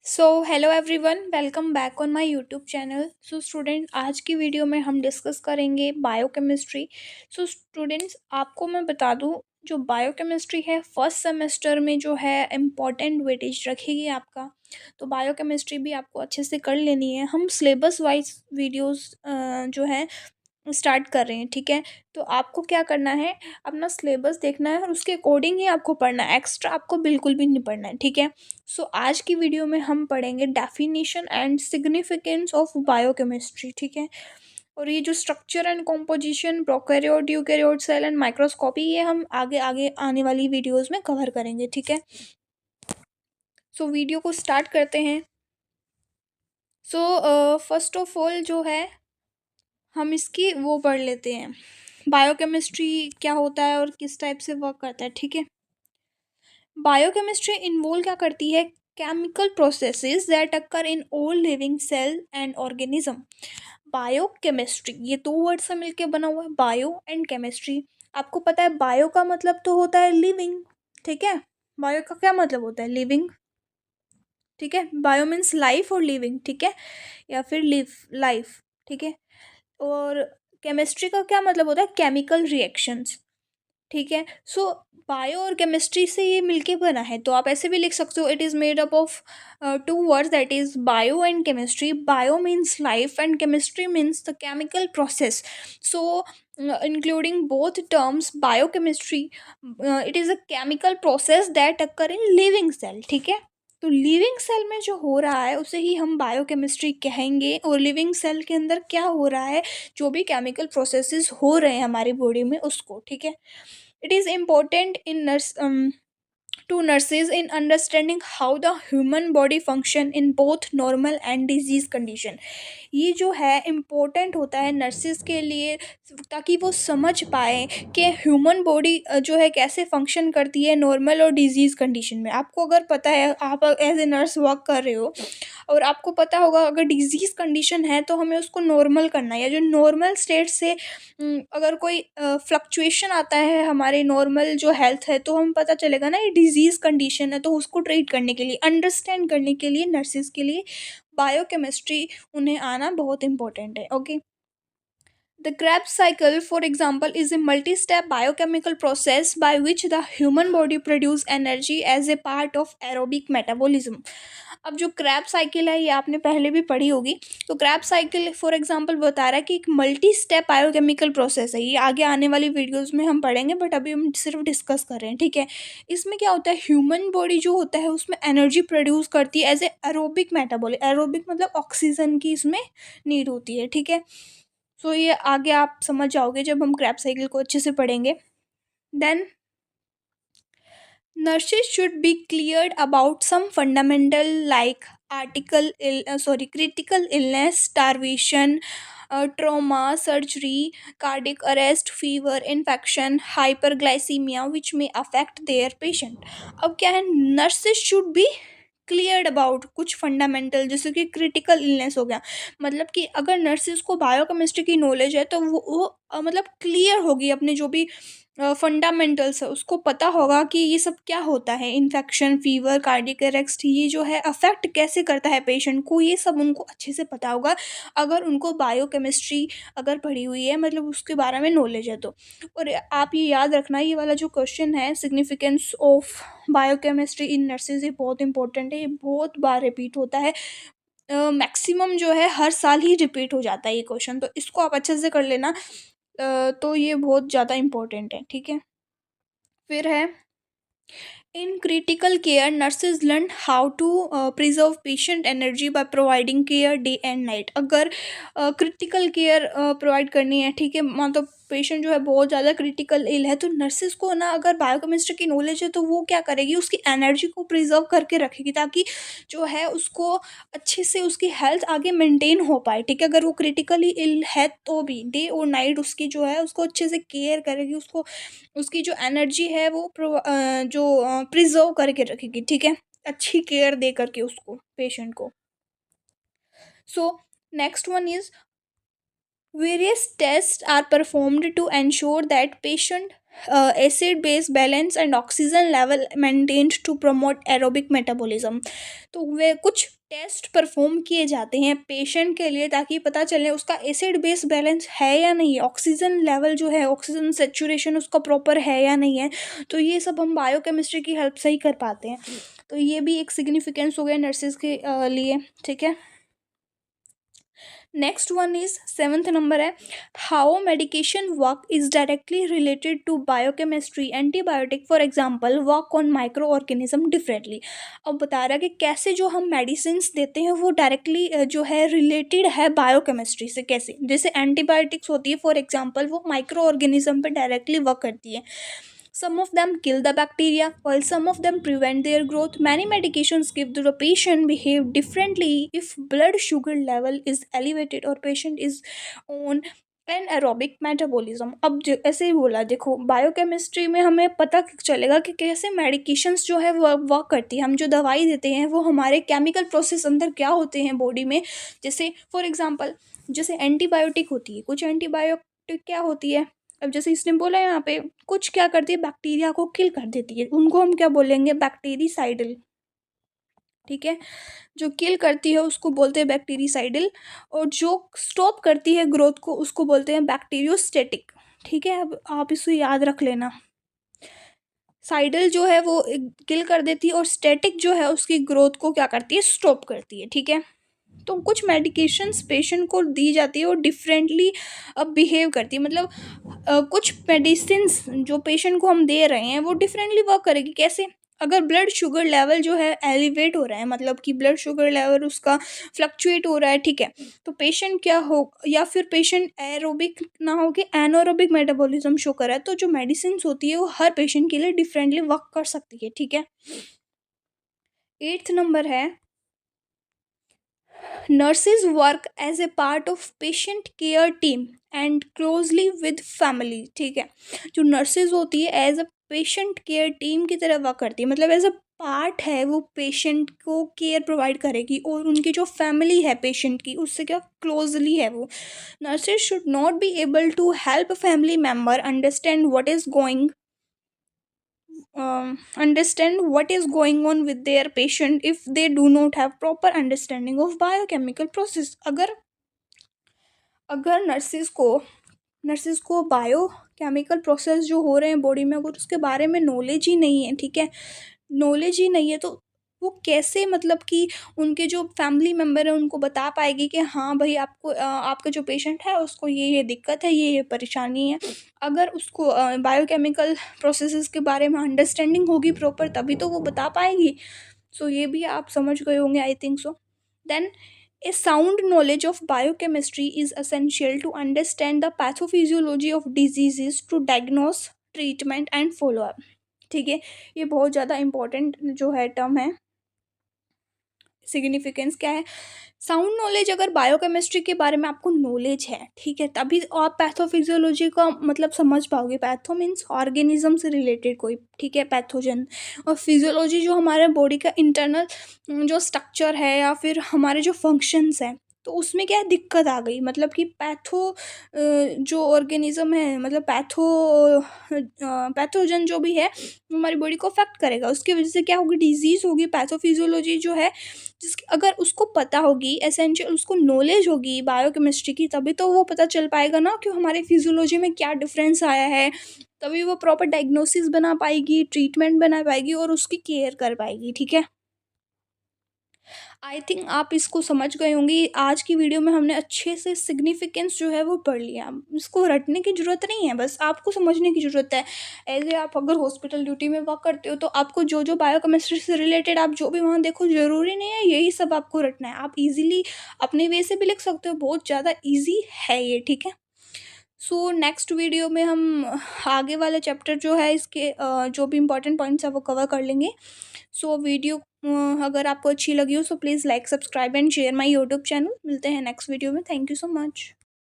So hello everyone, welcome back on my YouTube channel. So student, आज की video में हम डिस्कस करेंगे बायोकेमिस्ट्री। सो स्टूडेंट्स, आपको मैं बता दूं, जो बायोकेमिस्ट्री है फर्स्ट सेमेस्टर में जो है इम्पॉर्टेंट वेटेज रखेगी आपका। तो बायोकेमिस्ट्री भी आपको अच्छे से कर लेनी है। हम सिलेबस वाइज वीडियोस जो है स्टार्ट कर रहे हैं, ठीक है। तो आपको क्या करना है, अपना सिलेबस देखना है और उसके अकॉर्डिंग ही आपको पढ़ना है। एक्स्ट्रा आपको बिल्कुल भी नहीं पढ़ना है, ठीक है। सो आज की वीडियो में हम पढ़ेंगे definition and significance of biochemistry, ठीक है। और ये जो structure and composition, prokaryote, eukaryote cell and microscopy, ये हम आगे आगे आने वाली वीडियोस में कवर करेंगे, ठीक है। सो वीडियो को स्टार्ट करते हैं। सो फर्स्ट ऑफ ऑल जो है, हम इसकी वो पढ़ लेते हैं, बायोकेमिस्ट्री क्या होता है और किस टाइप से वर्क करता है, ठीक है। बायोकेमिस्ट्री इन्वॉल्व क्या करती है, chemical processes that occur in all living cell and organism. Biochemistry ये दो वर्ड से मिलके बना हुआ है, बायो एंड केमिस्ट्री। आपको पता है बायो का मतलब तो होता है लिविंग, ठीक है। बायो का क्या मतलब होता है, लिविंग, ठीक है। बायो मीन्स लाइफ और लिविंग, ठीक है, या फिर लिव, लाइफ, ठीक है। और केमिस्ट्री का क्या मतलब होता है, केमिकल रिएक्शंस, ठीक है। सो बायो और केमिस्ट्री से ये मिलके बना है, तो आप ऐसे भी लिख सकते हो, it is made up of two words, that is bio and chemistry. Bio means life and chemistry means the chemical process. So including both terms, biochemistry it is a chemical process that occur in living cell, ठीक है। तो living cell में जो हो रहा है उसे ही हम बायोकेमिस्ट्री कहेंगे। और लिविंग सेल के अंदर क्या हो रहा है, जो भी केमिकल प्रोसेसेस हो रहे हैं हमारी बॉडी में, उसको, ठीक है। It is important in to nurses in understanding how the human body function in both normal and disease condition. ये जो है इम्पोर्टेंट होता है नर्सिस के लिए, ताकि वो समझ पाए कि ह्यूमन बॉडी जो है कैसे फंक्शन करती है नॉर्मल और डिजीज़ कंडीशन में। आपको अगर पता है, आप एज ए नर्स वर्क कर रहे हो और आपको पता होगा अगर डिजीज़ कंडीशन है तो हमें उसको नॉर्मल करना है, या जो नॉर्मल स्टेट से अगर कोई फ्लक्चुएशन आता है हमारे नॉर्मल जो हेल्थ है, तो हम पता चलेगा ना ये डिजीज़ कंडीशन है। तो उसको ट्रीट करने के लिए, अंडरस्टैंड करने के लिए नर्सिस के लिए बायोकेमिस्ट्री उन्हें आना बहुत इंपॉर्टेंट है, okay. The Krebs cycle, for example, is a multi-step biochemical process by which the human body produces energy as a part of aerobic metabolism. अब जो क्रैब साइकिल है ये आपने पहले भी पढ़ी होगी। तो क्रैब साइकिल फॉर एग्जांपल बता रहा है कि एक मल्टी स्टेप बायोकेमिकल प्रोसेस है। ये आगे आने वाली वीडियोस में हम पढ़ेंगे, बट अभी हम सिर्फ डिस्कस कर रहे हैं, ठीक है। इसमें क्या होता है, ह्यूमन बॉडी जो होता है उसमें एनर्जी प्रोड्यूस करती है as a aerobic metabolic. Aerobic मतलब ऑक्सीजन की इसमें नीड होती है, ठीक है। सो ये आगे आप समझ जाओगे जब हम क्रैब साइकिल को अच्छे से पढ़ेंगे। Then nurses should be cleared about some fundamental like critical illness, starvation, trauma, surgery, cardiac arrest, fever, infection, hyperglycemia which may affect their patient. अब क्या है, nurses should be cleared about कुछ fundamental, जैसे कि क्रिटिकल इलनेस हो गया। मतलब कि अगर नर्सिस को बायोकेमिस्ट्री की नॉलेज है तो वो मतलब क्लियर होगी, अपने जो भी फंडामेंटल्स है उसको पता होगा कि ये सब क्या होता है, इन्फेक्शन, फीवर, कार्डियक अरेस्ट, ये जो है अफेक्ट कैसे करता है पेशेंट को, ये सब उनको अच्छे से पता होगा अगर उनको बायोकेमिस्ट्री अगर पढ़ी हुई है, मतलब उसके बारे में नॉलेज है तो। और आप ये याद रखना, ये वाला जो क्वेश्चन है, significance of biochemistry in nurses, ये बहुत इंपॉर्टेंट है। ये बहुत बार रिपीट होता है, मैक्सिमम जो है हर साल ही रिपीट हो जाता है ये क्वेश्चन। तो इसको आप अच्छे से कर लेना, तो ये बहुत ज़्यादा इम्पोर्टेंट है, ठीक है। फिर है, in critical care nurses learn how to preserve patient energy by providing care day and night. अगर क्रिटिकल केयर प्रोवाइड करनी है, ठीक है, मतलब पेशेंट जो है बहुत ज़्यादा क्रिटिकल इल है, तो नर्सेज को ना अगर बायोकेमिस्ट्री की नॉलेज है तो वो क्या करेगी, उसकी एनर्जी को प्रिजर्व करके रखेगी, ताकि जो है उसको अच्छे से उसकी हेल्थ आगे मेंटेन हो पाए, ठीक है। अगर वो क्रिटिकली इल है तो भी डे और नाइट उसकी जो है उसको अच्छे से केयर करेगी, उसको उसकी जो एनर्जी है वो जो प्रिजर्व करके रखेगी, ठीक है, अच्छी केयर दे करके उसको, पेशेंट को। So next one is, various tests are performed to ensure that patient acid base balance and oxygen level maintained to promote aerobic metabolism. तो वे कुछ टेस्ट परफॉर्म किए जाते हैं पेशेंट के लिए, ताकि पता चले उसका एसिड बेस बैलेंस है या नहीं है, ऑक्सीजन लेवल जो है, ऑक्सीजन सेचुरेशन उसका प्रॉपर है या नहीं है। तो ये सब हम बायोकेमिस्ट्री की हेल्प से ही कर पाते हैं। तो ये भी एक सिग्निफिकेंस हो गया नर्सेज के लिए, ठीक है। Next one is 7th number है, how medication work is directly related to biochemistry. Antibiotic for example work on micro organism differently. अब बता रहा है कि कैसे जो हम मेडिसिन देते हैं वो डायरेक्टली जो है रिलेटेड है बायोकेमिस्ट्री से। कैसे, जैसे एंटीबायोटिक्स होती है फॉर एग्जाम्पल, वो माइक्रो ऑर्गेनिज्म पे डायरेक्टली वर्क करती है। Some of them kill the bacteria, while some of them prevent their growth. Many medications give the patient behave differently if blood sugar level is elevated or patient is on anaerobic metabolism. अब ऐसे ही बोला, देखो biochemistry में हमें पता चलेगा कि कैसे मेडिकेशंस जो है वो वर्क करती है। हम जो दवाई देते हैं वो हमारे केमिकल प्रोसेस अंदर क्या होते हैं बॉडी में। जैसे फॉर एग्जांपल, जैसे एंटीबायोटिक होती है, कुछ एंटीबायोटिक क्या होती है, अब जैसे इसने बोला यहाँ पे, कुछ क्या करती है, बैक्टीरिया को किल कर देती है, उनको हम क्या बोलेंगे, बैक्टीरिसाइडल, ठीक है। जो किल करती है उसको बोलते हैं बैक्टीरिसाइडल, और जो स्टॉप करती है ग्रोथ को उसको बोलते हैं बैक्टीरियोस्टेटिक, ठीक है। अब आप इसे याद रख लेना, साइडल जो है वो किल कर देती है और स्टैटिक जो है उसकी ग्रोथ को क्या करती है, स्टॉप करती है, ठीक है। तो कुछ मेडिकेशंस पेशेंट को दी जाती है और डिफरेंटली अब बिहेव करती है, मतलब कुछ मेडिसिन्स जो पेशेंट को हम दे रहे हैं वो डिफरेंटली वर्क करेगी। कैसे, अगर ब्लड शुगर लेवल जो है एलिवेट हो रहा है, मतलब कि ब्लड शुगर लेवल उसका फ्लक्चुएट हो रहा है, ठीक है, तो पेशेंट क्या हो, या फिर पेशेंट एरोबिक ना हो कि एनोरोबिक मेटाबॉलिज्म शो कर रहा है, तो जो मेडिसिन होती है वो हर पेशेंट के लिए डिफरेंटली वर्क कर सकती है, ठीक है। 8th नंबर है, nurses work as a part of patient care team and closely with family, ठीक है। जो नर्सेज होती है as a patient care team की तरह वर्क करती है, मतलब एज अ पार्ट है, वो पेशेंट को केयर प्रोवाइड करेगी और उनकी जो फैमिली है पेशेंट की उससे क्या क्लोजली है वो। Nurses should not be able to help family member understand what is going on with their patient if they do not have proper understanding of biochemical process। अगर नर्सिस को bio chemical process जो हो रहे हैं body में, अगर उसके बारे में नॉलेज ही नहीं है, ठीक है, नॉलेज ही नहीं है, तो वो कैसे, मतलब कि उनके जो फैमिली मेम्बर है उनको बता पाएगी कि हाँ भाई आपको आपका जो पेशेंट है उसको ये दिक्कत है, ये परेशानी है। अगर उसको बायोकेमिकल प्रोसेसेस के बारे में अंडरस्टैंडिंग होगी प्रॉपर, तभी तो वो बता पाएगी। सो ये भी आप समझ गए होंगे, I think so. Then a sound knowledge of biochemistry is essential to understand the pathophysiology of diseases, to diagnose, treatment and follow up, ठीक है। ये बहुत ज़्यादा इम्पोर्टेंट जो है टर्म है। सिग्निफिकेंस क्या है, साउंड नॉलेज, अगर बायोकेमिस्ट्री के बारे में आपको नॉलेज है, ठीक है, तभी आप पैथोफिजियोलॉजी का मतलब समझ पाओगे। पैथो मीन्स ऑर्गेनिज्म से रिलेटेड कोई, ठीक है, पैथोजन। और फिजियोलॉजी जो हमारे बॉडी का इंटरनल जो स्ट्रक्चर है या फिर हमारे जो फंक्शंस हैं, तो उसमें क्या दिक्कत आ गई, मतलब कि जो ऑर्गेनिज्म है, मतलब पैथोजन जो भी है हमारी बॉडी को अफेक्ट करेगा, उसकी वजह से क्या होगी, डिजीज़ होगी। पैथोफिजियोलॉजी जो है जिसकी अगर उसको पता होगी, एसेंशियल उसको नॉलेज होगी बायोकेमिस्ट्री की, तभी तो वो पता चल पाएगा ना कि हमारे फिजियोलॉजी में क्या डिफरेंस आया है, तभी वो प्रॉपर डायग्नोसिस बना पाएगी, ट्रीटमेंट बना पाएगी और उसकी केयर कर पाएगी, ठीक है। आई थिंक आप इसको समझ गए होंगे। आज की वीडियो में हमने अच्छे से सिग्निफिकेंस जो है वो पढ़ लिया, इसको रटने की ज़रूरत नहीं है, बस आपको समझने की ज़रूरत है। एज ए आप अगर हॉस्पिटल ड्यूटी में वर्क करते हो तो आपको जो बायोकेमिस्ट्री से रिलेटेड आप जो भी वहाँ देखो, ज़रूरी नहीं है यही सब आपको रटना है। आप इजीली अपने वे से भी लिख सकते हो, बहुत ज़्यादा ईजी है ये, ठीक है। सो नेक्स्ट वीडियो में हम आगे वाला चैप्टर जो है इसके जो भी इंपॉर्टेंट पॉइंट्स है वो कवर कर लेंगे। सो वीडियो अगर आपको अच्छी लगी हो so please like, subscribe and share my YouTube channel. मिलते हैं नेक्स्ट वीडियो में। Thank you so much.